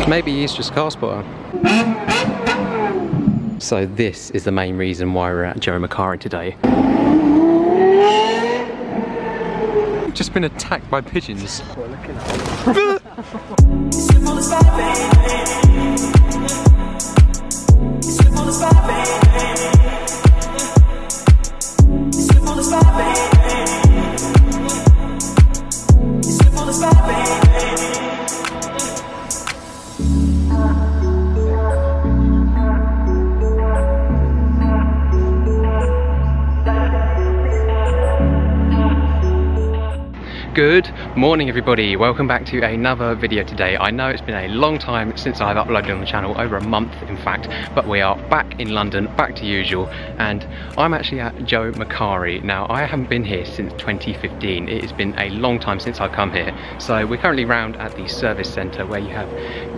Maybe he's just a car spotter. So this is the main reason why we're at Joe Macari today. Just been attacked by pigeons. Good morning everybody, welcome back to another video today. I know it's been a long time since I've uploaded on the channel, over a month in fact, but we are back in London, back to usual, and I'm actually at Joe Macari. Now I haven't been here since 2015, it has been a long time since I've come here. So we're currently round at the service centre where you have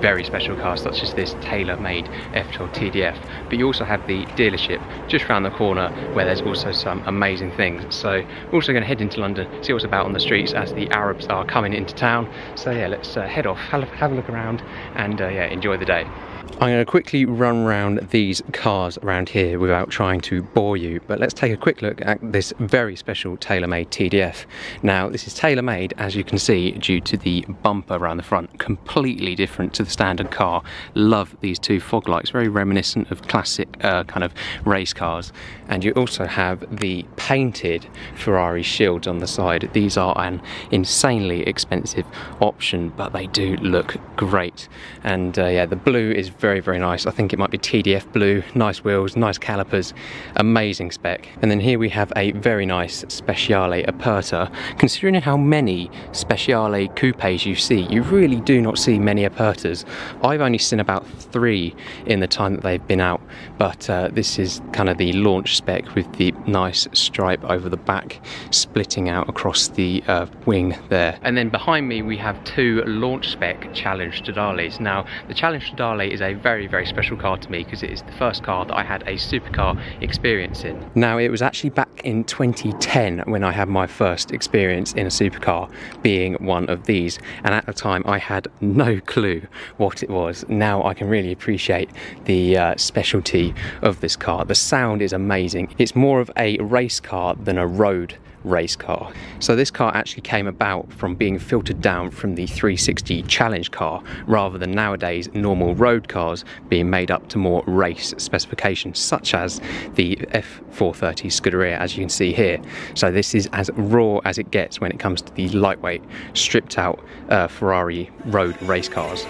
very special cars such as this tailor-made F12 TDF, but you also have the dealership just round the corner where there's also some amazing things. So we're also going to head into London, see what's about on the streets as the Arabs are coming into town. So yeah, let's head off, have a look around, and yeah, enjoy the day. I'm going to quickly run around these cars around here without trying to bore you, but let's take a quick look at this very special tailor-made TDF. Now this is tailor-made, as you can see, due to the bumper around the front, completely different to the standard car. Love these two fog lights, very reminiscent of classic kind of race cars. And you also have the painted Ferrari shields on the side. These are an insanely expensive option, but they do look great. And yeah, the blue is very nice. I think it might be TDF blue. Nice wheels, nice calipers, amazing spec. And then here we have a very nice Speciale Aperta. Considering how many Speciale coupes you see, you really do not see many Apertas. I've only seen about 3 in the time that they've been out, but this is kind of the launch spec with the nice stripe over the back splitting out across the wing there. And then behind me we have 2 launch spec Challenge Stradales. Now the Challenge Stradale is a very special car to me because it is the first car that I had a supercar experience in. Now it was actually back in 2010 when I had my first experience in a supercar, being one of these, and at the time I had no clue what it was. Now I can really appreciate the specialty of this car. The sound is amazing. It's more of a race car than a road race car. So this car actually came about from being filtered down from the 360 Challenge car, rather than nowadays normal road cars being made up to more race specifications, such as the F430 Scuderia, as you can see here. So this is as raw as it gets when it comes to the lightweight, stripped out Ferrari road race cars.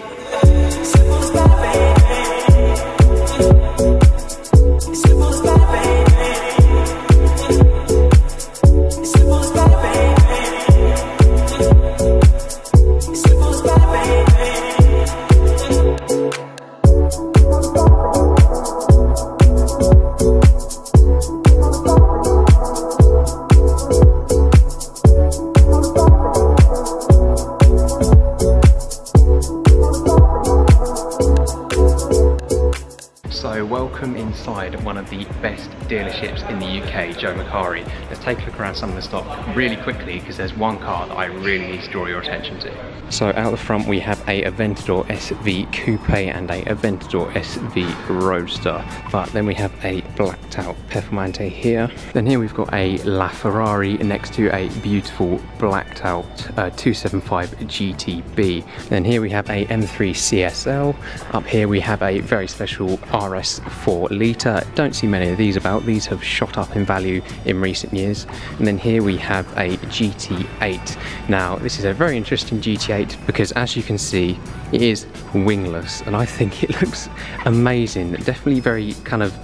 Welcome inside one of the best dealerships in the UK, Joe Macari. Let's take a look around some of the stock really quickly because there's one car that I really need to draw your attention to. So out the front we have a Aventador SV Coupe and a Aventador SV Roadster, but then we have a blacked out Performante here. Then here we've got a LaFerrari next to a beautiful blacked out 275 GTB. Then here we have a M3 CSL. Up here we have a very special RS 4 litre. Don't see many of these about. These have shot up in value in recent years. And then here we have a GT8. Now this is a very interesting GT8 because, as you can see, it is wingless, and I think it looks amazing. Definitely very kind of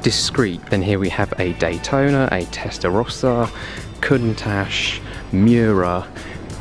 discreet. Then here we have a Daytona, a Testarossa, Countach, Miura.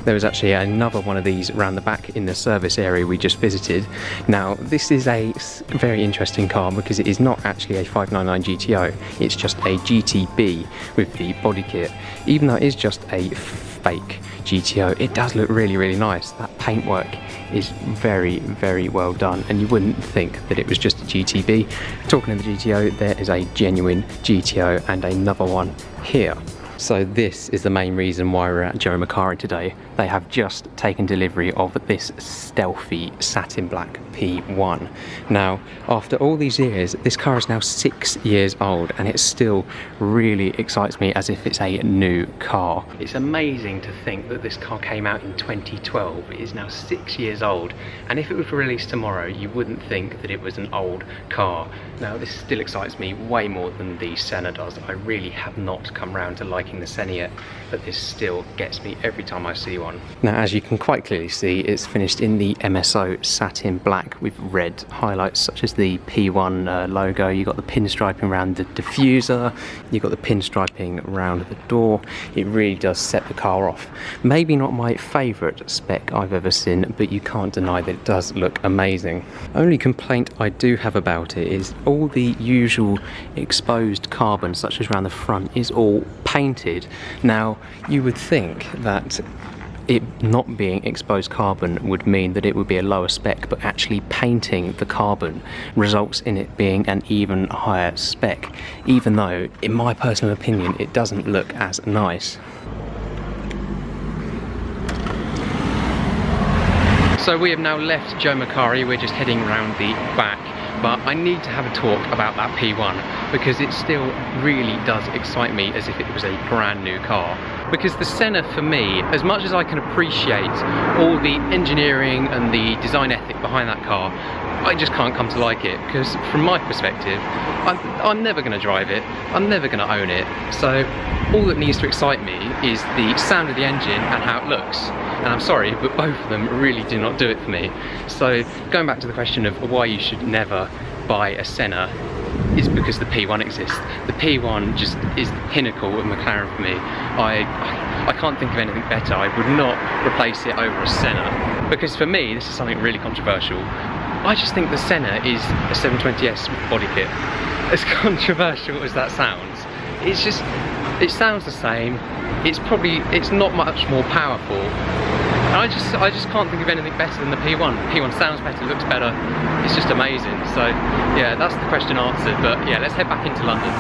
There was actually another one of these around the back in the service area we just visited. Now this is a very interesting car because it is not actually a 599 GTO, it's just a GTB with the body kit. Even though it is just a fake GTO, it does look really nice. That paintwork is very well done, and you wouldn't think that it was just a GTB. Talking of the GTO, there is a genuine GTO and another one here. So this is the main reason why we're at Joe Macari today. They have just taken delivery of this stealthy satin black P1. Now, after all these years, this car is now 6 years old and it still really excites me as if it's a new car. It's amazing to think that this car came out in 2012. It is now 6 years old, and if it was released tomorrow, you wouldn't think that it was an old car. Now, this still excites me way more than the Senna does. I really have not come round to liking the Senna yet, but this still gets me every time I see one. Now, as you can quite clearly see, it's finished in the MSO satin black with red highlights such as the P1 logo. You've got the pinstriping around the diffuser, you've got the pinstriping around the door. It really does set the car off. Maybe not my favourite spec I've ever seen, but you can't deny that it does look amazing. Only complaint I do have about it is all the usual exposed carbon, such as around the front, is all painted. Now, you would think that it not being exposed carbon would mean that it would be a lower spec, but actually painting the carbon results in it being an even higher spec, even though, in my personal opinion, it doesn't look as nice. So we have now left Joe Macari. We're just heading around the back, but I need to have a talk about that P1 because it still really does excite me as if it was a brand new car. Because the Senna, for me, as much as I can appreciate all the engineering and the design ethic behind that car, I just can't come to like it, because from my perspective, I'm never going to drive it, I'm never going to own it, so all that needs to excite me is the sound of the engine and how it looks. And I'm sorry, but both of them really do not do it for me. So going back to the question of why you should never buy a Senna, is because the P1 exists. The P1 just is the pinnacle of McLaren for me. I can't think of anything better. I would not replace it over a Senna, because for me, this is something really controversial. I just think the Senna is a 720S body kit. As controversial as that sounds, it's just, it sounds the same. It's not much more powerful. And I just can't think of anything better than the P1. The P1 sounds better, looks better. It's just amazing. So yeah, that's the question answered. But yeah, let's head back into London.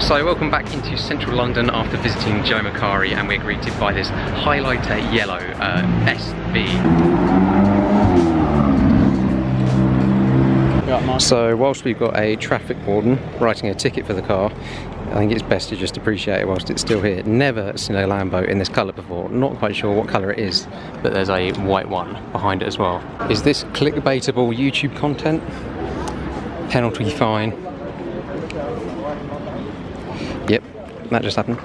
So welcome back into central London after visiting Joe Macari, and we're greeted by this highlighter yellow SV. So whilst we've got a traffic warden writing a ticket for the car, I think it's best to just appreciate it whilst it's still here. Never seen a Lambo in this colour before. Not quite sure what colour it is, but there's a white one behind it as well. Is this clickbaitable YouTube content? Penalty fine. Yep, that just happened.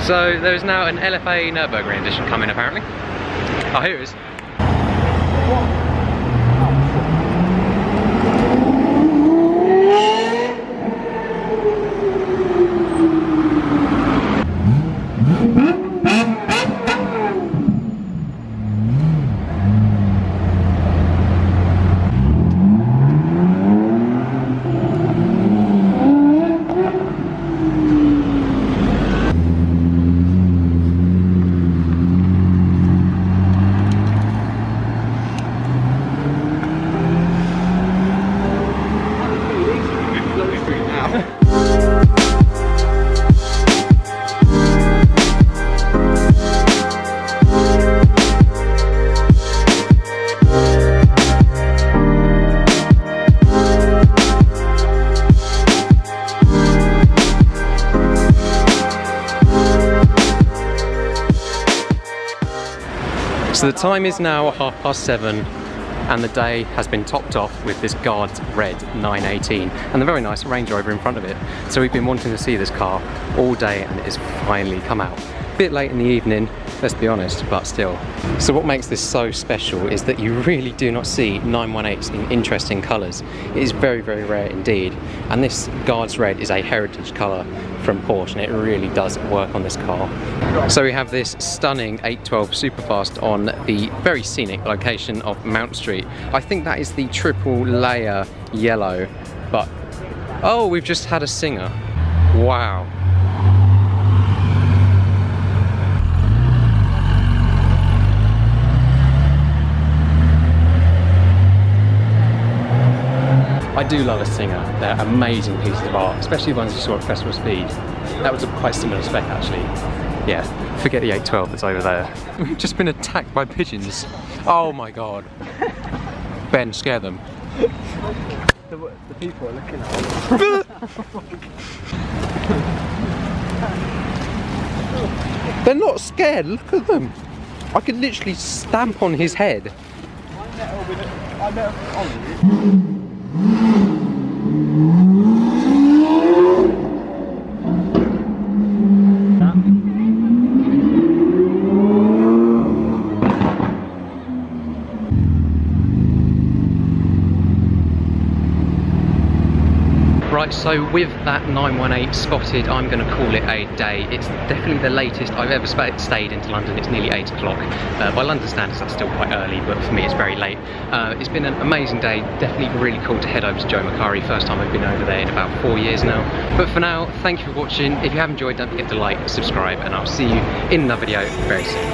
So there is now an LFA Nürburgring Edition coming apparently. Oh, here it is. So the time is now 7:30 and the day has been topped off with this Guards Red 918 and the very nice Range Rover in front of it. So we've been wanting to see this car all day and it has finally come out. A bit late in the evening, let's be honest, but still. So what makes this so special is that you really do not see 918s in interesting colours. It is very, very rare indeed. And this Guards Red is a heritage colour from Porsche, and it really does work on this car. So we have this stunning 812 Superfast on the very scenic location of Mount Street. I think that is the triple layer yellow, but oh, we've just had a singer. Wow. I do love a Singer. They're amazing pieces of art, especially the ones you saw at Festival Speed. That was a quite similar spec actually. Yeah, forget the 812 that's over there. We've just been attacked by pigeons. Oh my god. Ben, scare them. The people are looking at us. They're not scared, look at them. I could literally stamp on his head. I met Olly. Right, so with that 918 spotted, I'm going to call it a day. It's definitely the latest I've ever stayed into London. It's nearly 8 o'clock. By London standards, that's still quite early, but for me it's very late. It's been an amazing day. Definitely really cool to head over to Joe Macari. First time I've been over there in about 4 years now. But for now, thank you for watching. If you have enjoyed, don't forget to like, subscribe, and I'll see you in another video very soon.